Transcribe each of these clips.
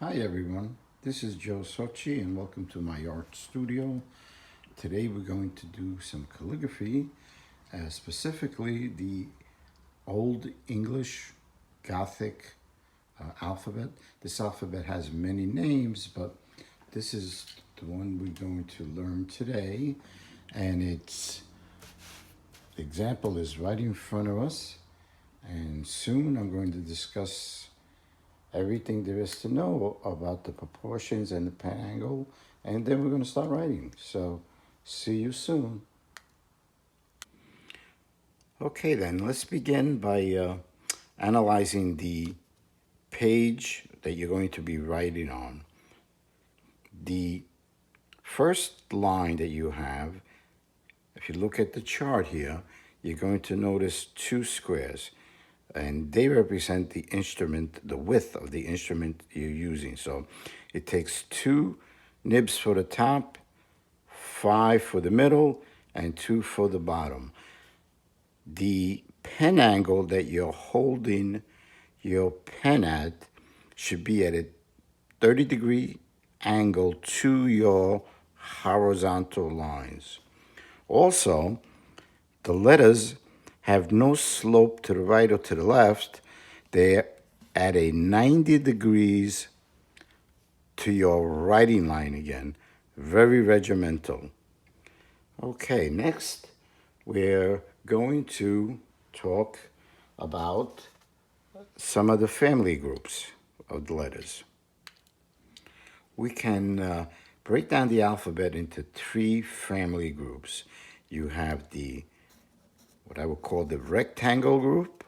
Hi everyone, this is Joe Socci and welcome to my art studio. Today we're going to do some calligraphy, specifically the Old English Gothic alphabet. This alphabet has many names, but this is the one we're going to learn today. And the example is right in front of us. And soon I'm going to discuss everything there is to know about the proportions and the pen angle, and then we're going to start writing. So, see you soon. Okay, then let's begin by analyzing the page that you're going to be writing on. The first line that you have, if you look at the chart here, you're going to notice two squares, and they represent the instrument, the width of the instrument you're using. So it takes 2 nibs for the top, 5 for the middle, and 2 for the bottom. The pen angle that you're holding your pen at should be at a 30-degree angle to your horizontal lines. Also, the letters have no slope to the right or to the left. They're at a 90 degrees to your writing line again. Very regimental. Okay, next we're going to talk about some of the family groups of the letters. We can break down the alphabet into 3 family groups. You have what I would call the rectangle group,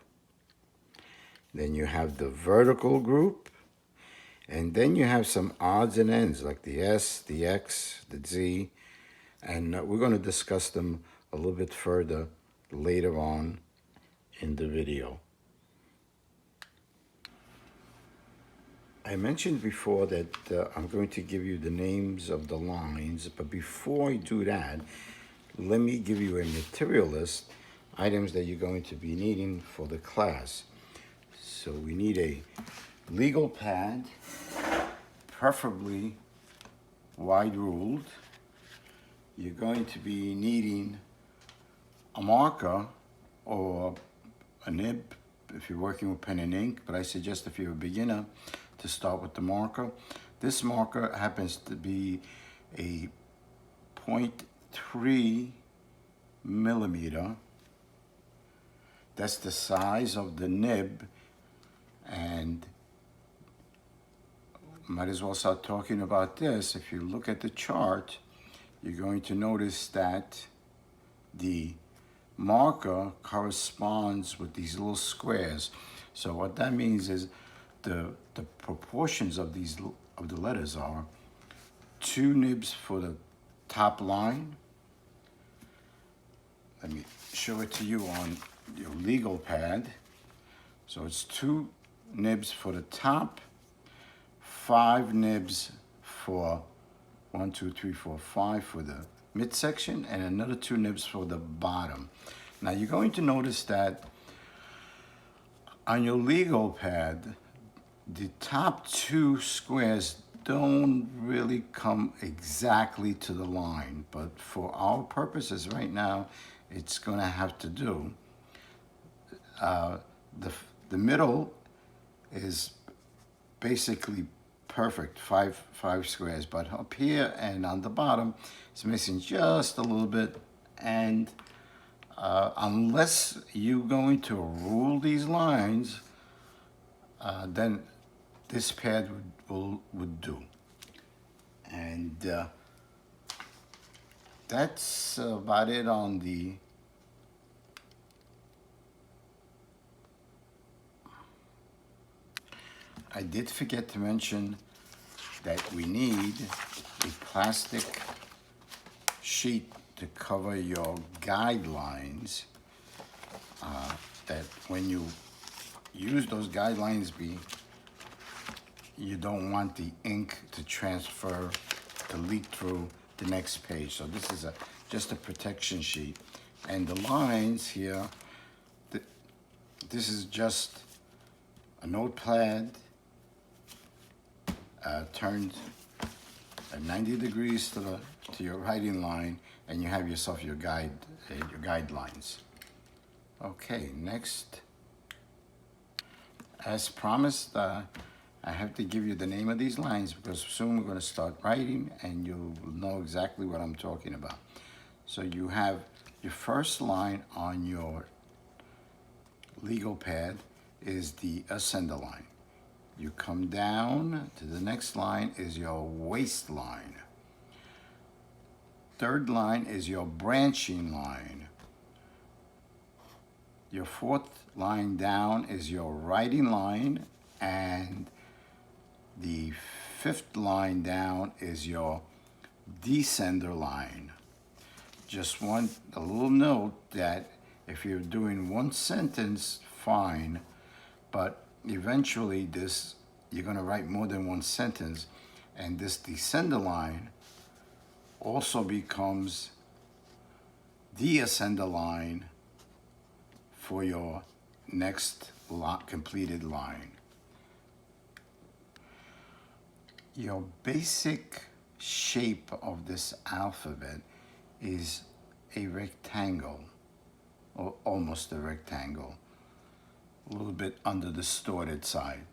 then you have the vertical group, and then you have some odds and ends like the S, the X, the Z, and we're going to discuss them a little bit further later on in the video. I mentioned before that I'm going to give you the names of the lines, but before I do that, let me give you a material list, items that you're going to be needing for the class. So we need a legal pad, preferably wide ruled. You're going to be needing a marker or a nib if you're working with pen and ink, but I suggest if you're a beginner to start with the marker. This marker happens to be a 0.3 millimeter. That's the size of the nib, and might as well start talking about this. If you look at the chart, you're going to notice that the marker corresponds with these little squares. So what that means is the proportions of the letters are 2 nibs for the top line. Let me show it to you on your legal pad. So it's 2 nibs for the top, 5 nibs for 1, 2, 3, 4, 5 for the midsection, and another 2 nibs for the bottom. Now you're going to notice that on your legal pad, the top 2 squares don't really come exactly to the line, but for our purposes right now, it's going to have to do. The middle is basically perfect, five squares, but up here and on the bottom, it's missing just a little bit, and unless you're going to rule these lines, then this pad would do. And that's about it on the I did forget to mention that we need a plastic sheet to cover your guidelines, that when you use those guidelines, you don't want the ink to transfer, to leak through the next page. So this is just a protection sheet. And the lines here, this is just a notepad turned at 90 degrees to your writing line, and you have yourself your guidelines. Okay, next. As promised, I have to give you the name of these lines because soon we're going to start writing and you'll know exactly what I'm talking about. So you have your first line on your legal pad is the ascender line. You come down to the next line is your waistline. Third line is your branching line. Your fourth line down is your writing line, and the fifth line down is your descender line. Just want a little note that if you're doing one sentence, fine, but eventually you're going to write more than one sentence, and this descender line also becomes the ascender line for your next completed line. Your basic shape of this alphabet is a rectangle, or almost a rectangle, a little bit on the distorted side.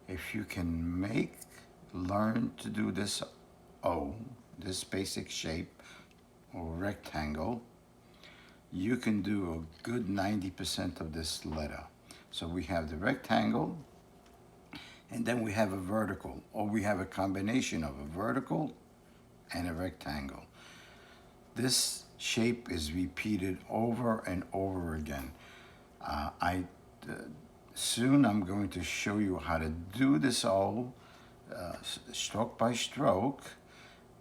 If you can learn to do this O, this basic shape or rectangle, you can do a good 90% of this letter. So we have the rectangle, and then we have a vertical, or we have a combination of a vertical and a rectangle. This shape is repeated over and over again. Soon I'm going to show you how to do this all stroke by stroke,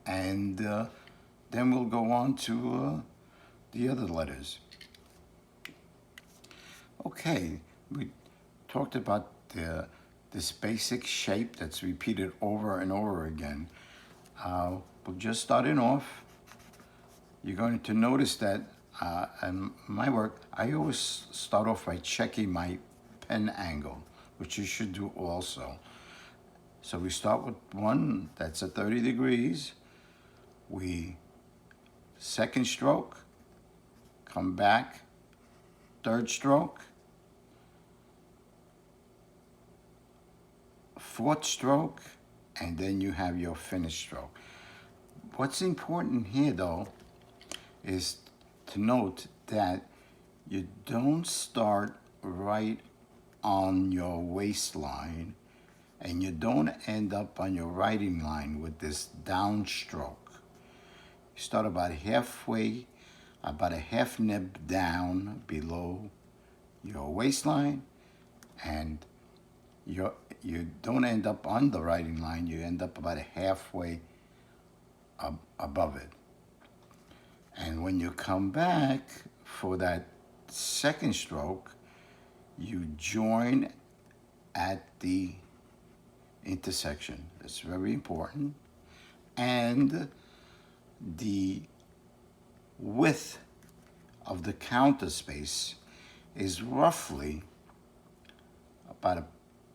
and then we'll go on to the other letters. Okay, we talked about this basic shape that's repeated over and over again. We're just starting off. You're going to notice that in my work, I always start off by checking my pen angle, which you should do also. So we start with one that's at 30 degrees. Second stroke, come back, third stroke, fourth stroke, and then you have your finish stroke. What's important here though is to note that you don't start right on your waistline and you don't end up on your writing line with this downstroke. You start about halfway, about a half nib down below your waistline, and you don't end up on the writing line, you end up about halfway above it. And when you come back for that second stroke, you join at the intersection. It's very important. And the width of the counter space is roughly about a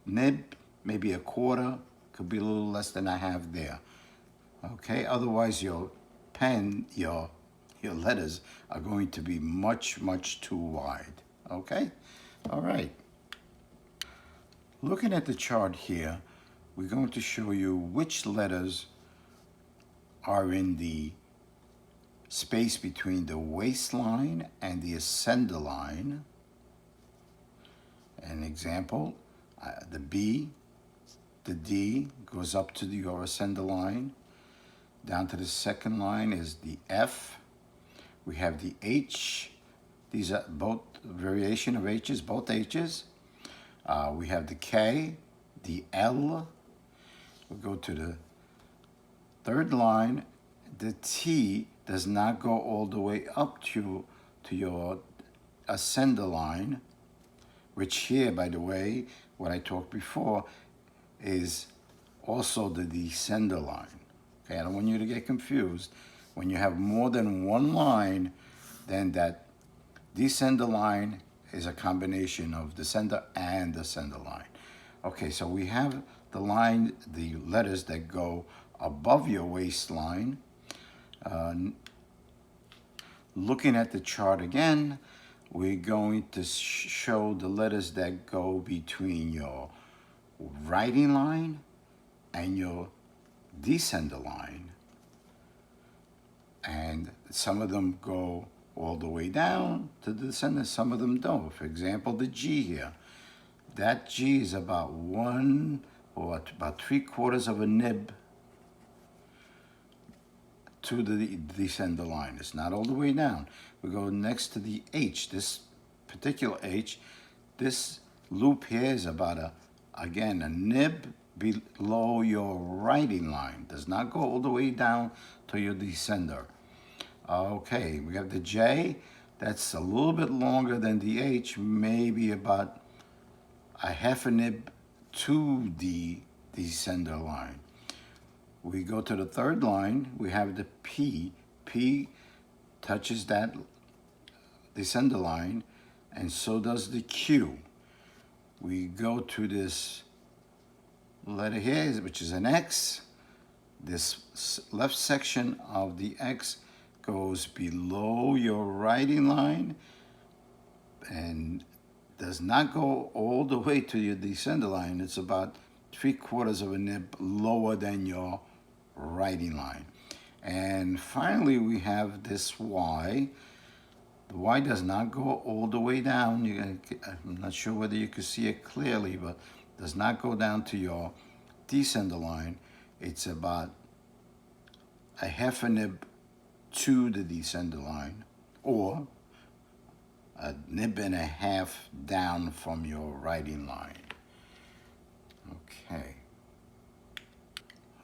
nib, maybe a quarter, could be a little less than I have there. Okay, otherwise your pen, your letters are going to be much, much too wide. Okay, all right. Looking at the chart here, we're going to show you which letters are in the space between the waistline and the ascender line. An example, the B, the D goes up to your ascender line. Down to the second line is the F. We have the H. These are both variation of H's, both H's. We have the K, the L. We'll go to the third line. The T does not go all the way up to your ascender line, which here, by the way, what I talked before, is also the descender line. Okay, I don't want you to get confused. When you have more than one line, then that descender line is a combination of descender and ascender line. Okay, so we have the letters that go above your waistline. Looking at the chart again, we're going to show the letters that go between your writing line and your descender line. And some of them go all the way down to the descender, some of them don't. For example, the G here. That G is about about 3/4 of a nib to the descender line. It's not all the way down. We go next to the H. This particular H, this loop here is about again, a nib below your writing line. Does not go all the way down to your descender. Okay, we have the J. That's a little bit longer than the H, maybe about a half a nib to the descender line. We go to the third line, we have the P. P touches that descender line, and so does the Q. We go to this letter here, which is an X. This left section of the X goes below your writing line and does not go all the way to your descender line. It's about 3/4 of a nib lower than your writing line. And finally, we have this Y. The Y does not go all the way down. I'm not sure whether you can see it clearly, but does not go down to your descender line. It's about a half a nib to the descender line, or a nib and a half down from your writing line. Okay.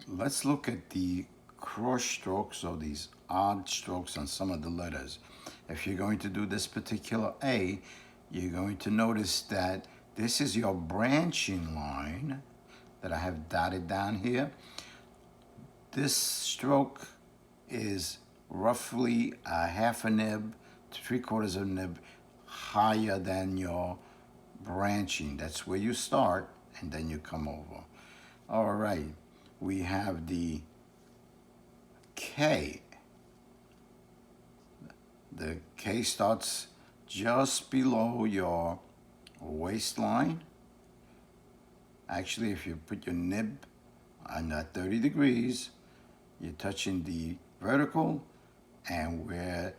Let's look at the cross strokes, or these odd strokes on some of the letters. If you're going to do this particular A, you're going to notice that this is your branching line that I have dotted down here. This stroke is roughly a half a nib to 3/4 of a nib higher than your branching. That's where you start, and then you come over. All right, we have the K. The K starts just below your waistline. Actually, if you put your nib on 30 degrees, you're touching the vertical, and where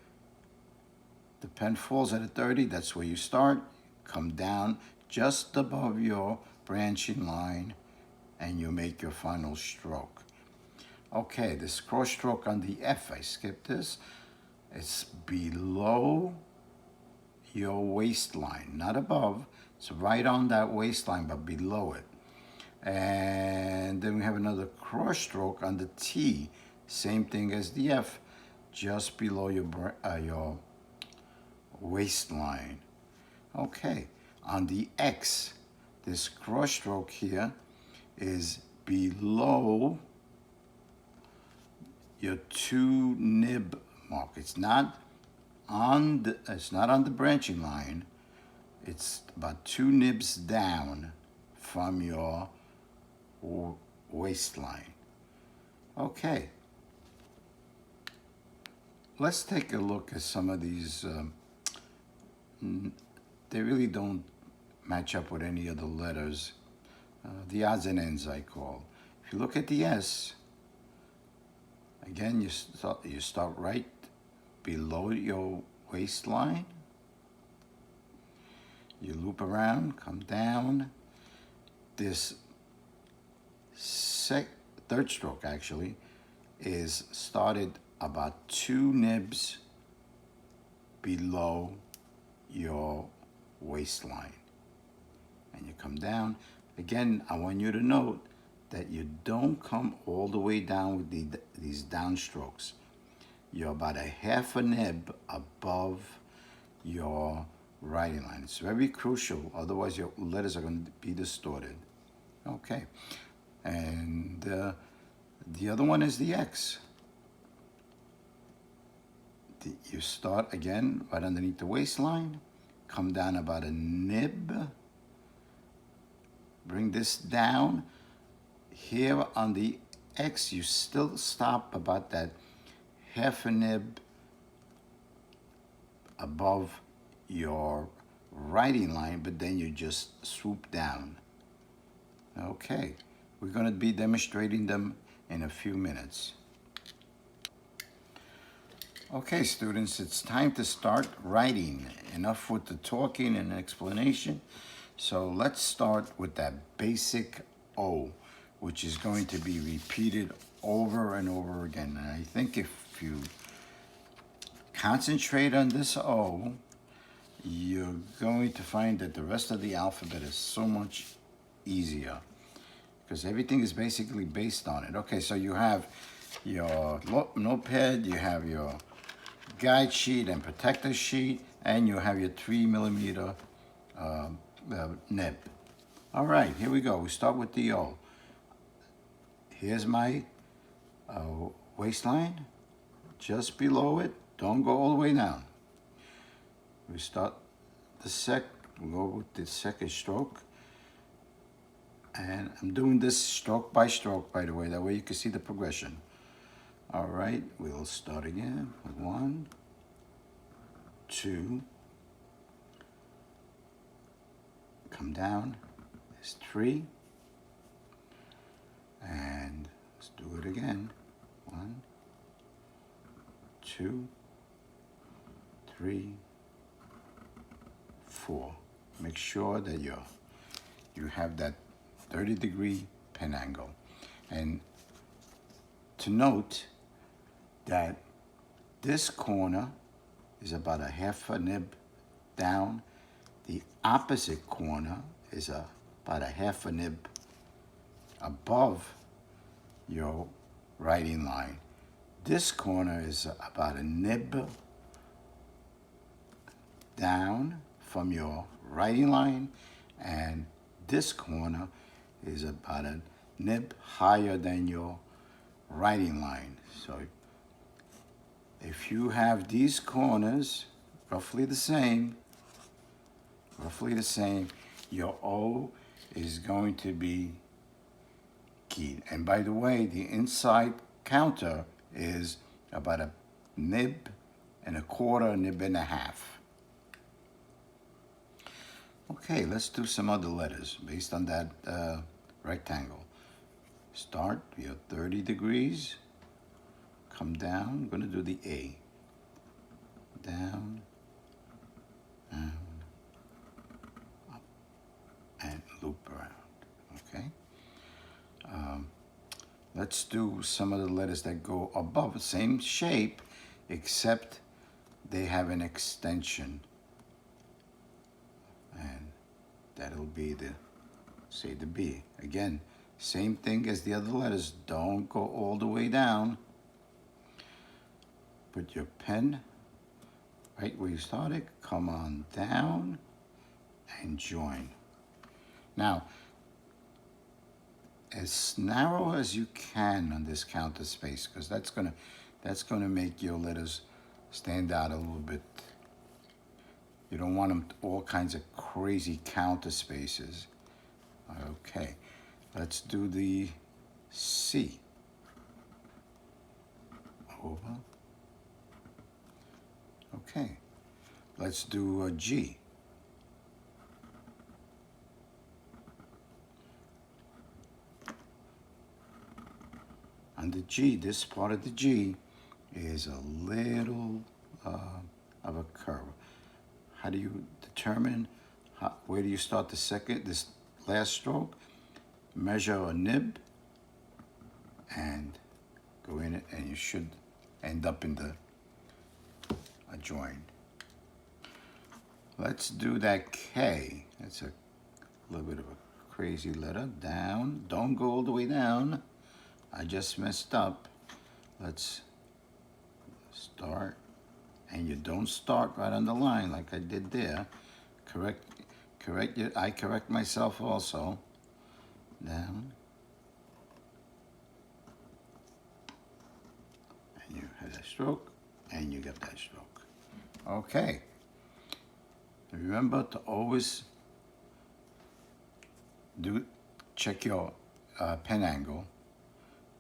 the pen falls at a 30, that's where you start. Come down just above your branching line, and you make your final stroke. Okay, this cross stroke on the F, I skipped this. It's below your waistline, not above. It's right on that waistline, but below it. And then we have another cross stroke on the T, same thing as the F, just below your waistline. Okay, on the X, this cross stroke here is below your 2 nib mark. It's not on the branching line. It's about 2 nibs down from your waistline. Okay, let's take a look at some of these. They really don't match up with any of the letters. The odds and ends, I call. If you look at the S, again, you start right below your waistline. You loop around, come down. This third stroke actually is started about 2 nibs below your waistline. And you come down. Again, I want you to note that you don't come all the way down with these downstrokes. You're about a half a nib above your writing line. It's very crucial, otherwise your letters are going to be distorted. Okay, and the other one is the X. You start again right underneath the waistline, come down about a nib, bring this down. here on the X, you still stop about that half a nib above your writing line, but then you just swoop down. Okay, we're going to be demonstrating them in a few minutes. Okay, students, it's time to start writing. Enough with the talking and explanation. So let's start with that basic O, which is going to be repeated over and over again. And I think if you concentrate on this O, you're going to find that the rest of the alphabet is so much easier because everything is basically based on it. Okay, so you have your notepad, you have your guide sheet and protector sheet, and you have your 3mm nib. All right, here we go. We start with the O. Here's my waistline. Just below it, don't go all the way down. We start we'll go with the second stroke. And I'm doing this stroke by stroke, by the way, that way you can see the progression. All right, we'll start again. 1, 2, come down, there's 3, and let's do it again. 1, 2, 3, 4. Make sure that you have that 30-degree pen angle. And to note that this corner is about a half a nib down. The opposite corner is about a half a nib above your writing line. This corner is about a nib down from your writing line, and this corner is about a nib higher than your writing line. So if you have these corners roughly the same, your O is going to be keyed. And by the way, the inside counter is about a nib and a quarter, a nib and a half. Okay, let's do some other letters based on that rectangle. Start, we have 30 degrees. Come down, I'm going to do the A. Down, down, up, and loop around, okay? Let's do some of the letters that go above, the same shape, except they have an extension. And that'll be say the B. Again, same thing as the other letters. Don't go all the way down. Put your pen right where you started. Come on down and join. Now, as narrow as you can on this counter space, because that's gonna make your letters stand out a little bit. You don't want them all kinds of crazy counter spaces. Okay, let's do the C. Over. Okay, let's do a G. On the G, this part of the G is a little of a curve. How do you determine where do you start this last stroke? Measure a nib and go in it, and you should end up in the join. Let's do that K. That's a little bit of a crazy letter. Down, don't go all the way down. I just messed up. Let's start, and you don't start right on the line like I did there. Correct it. I correct myself also. Down, and you had a stroke, and you get that stroke. Okay. Remember to always check your pen angle.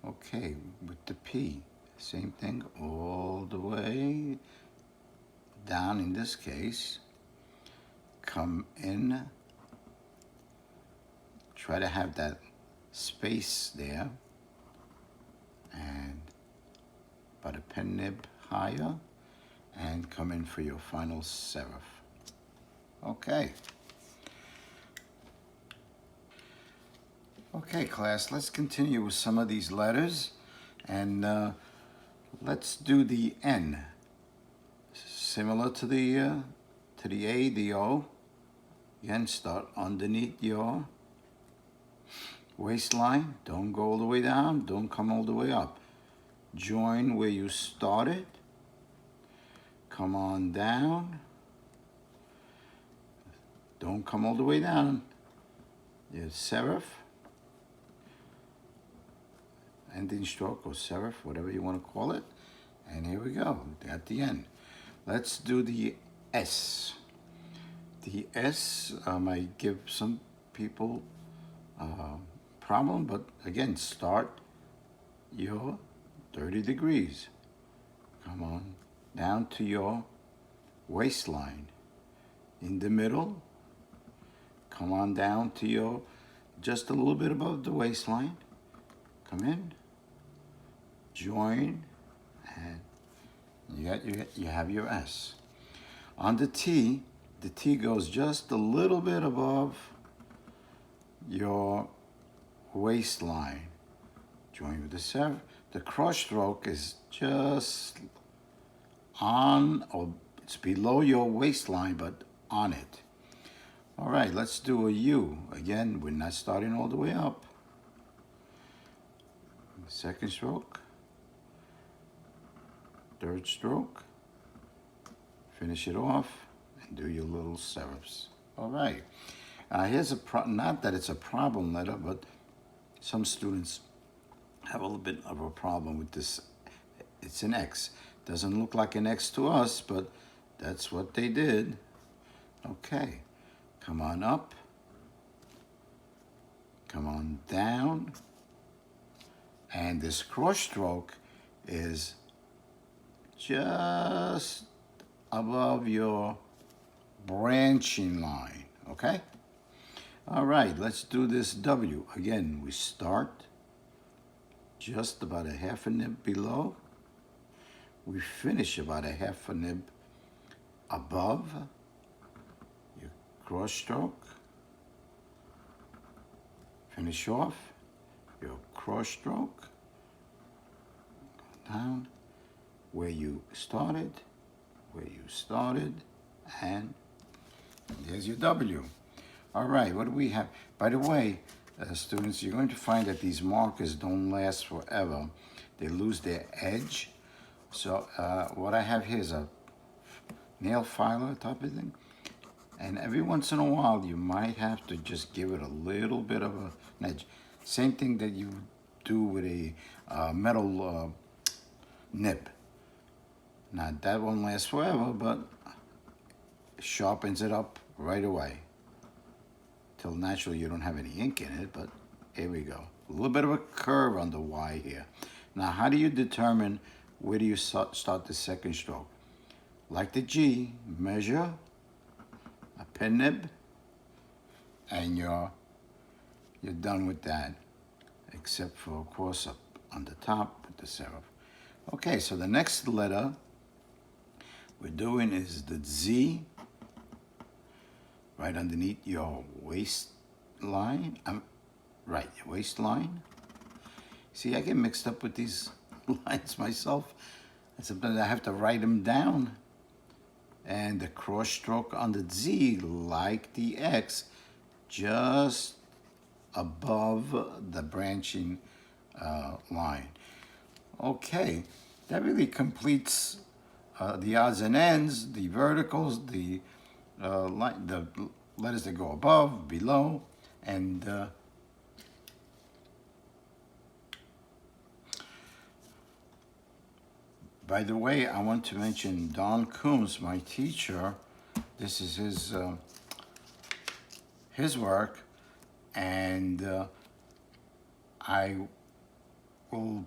Okay, with the P, same thing all the way down in this case. Come in, try to have that space there, and about a pen nib higher, and come in for your final serif. Okay. Okay, class, let's continue with some of these letters, and let's do the N. Similar to the A, the O. Again, start underneath your waistline. Don't go all the way down. Don't come all the way up. Join where you started. Come on down. Don't come all the way down. Your serif. Ending stroke or serif, whatever you want to call it. And here we go, at the end. Let's do the S. The S might give some people problem, but again, start your 30 degrees. Come on down to your waistline. In the middle, come on down to your, just a little bit above the waistline. Come in, join, and you have your S. On the T goes just a little bit above your waistline. Join with the serif. The cross stroke is just on, or it's below your waistline, but on it. All right, let's do a U. Again, we're not starting all the way up. Second stroke, third stroke, finish it off, and do your little serifs. All right. Here's a not that it's a problem letter, but some students have a little bit of a problem with this. It's an X. Doesn't look like an X to us, but that's what they did. Okay. Come on up. Come on down. And this cross stroke is just above your branching line, okay? All right, let's do this W. Again, we start just about a half a nib below. We finish about a half a nib above your cross stroke. Finish off your cross stroke. Go down where you started, and there's your W. All right, what do we have? By the way, students, you're going to find that these markers don't last forever. They lose their edge. So what I have here is a nail filer type of thing. And every once in a while, you might have to just give it a little bit of an edge. Same thing that you do with a metal nib. Now, that won't last forever, but sharpens it up right away. Till naturally you don't have any ink in it, but here we go. A little bit of a curve on the Y here. Now, how do you determine where do you start the second stroke? Like the G, measure a pen nib, and you're done with that, except for, of course, up on the top with the serif. Okay, so the next letter we're doing is the Z, right underneath your waistline. Right, your waistline. See, I get mixed up with these lines myself. And sometimes I have to write them down. And the cross stroke on the Z, like the X, just above the branching line. Okay, that really completes the odds and ends, the verticals, the letters that go above, below, and by the way, I want to mention Don Coombs, my teacher. This is his work, and I will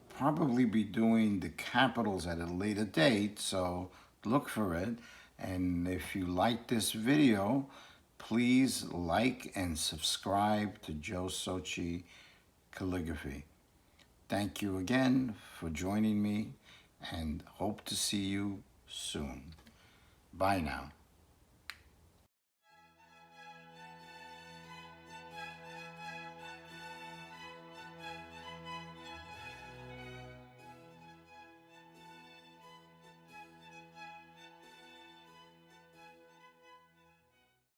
probably be doing the capitals at a later date, so look for it. And if you like this video, please like and subscribe to Joe Socci Calligraphy. Thank you again for joining me and hope to see you soon. Bye now.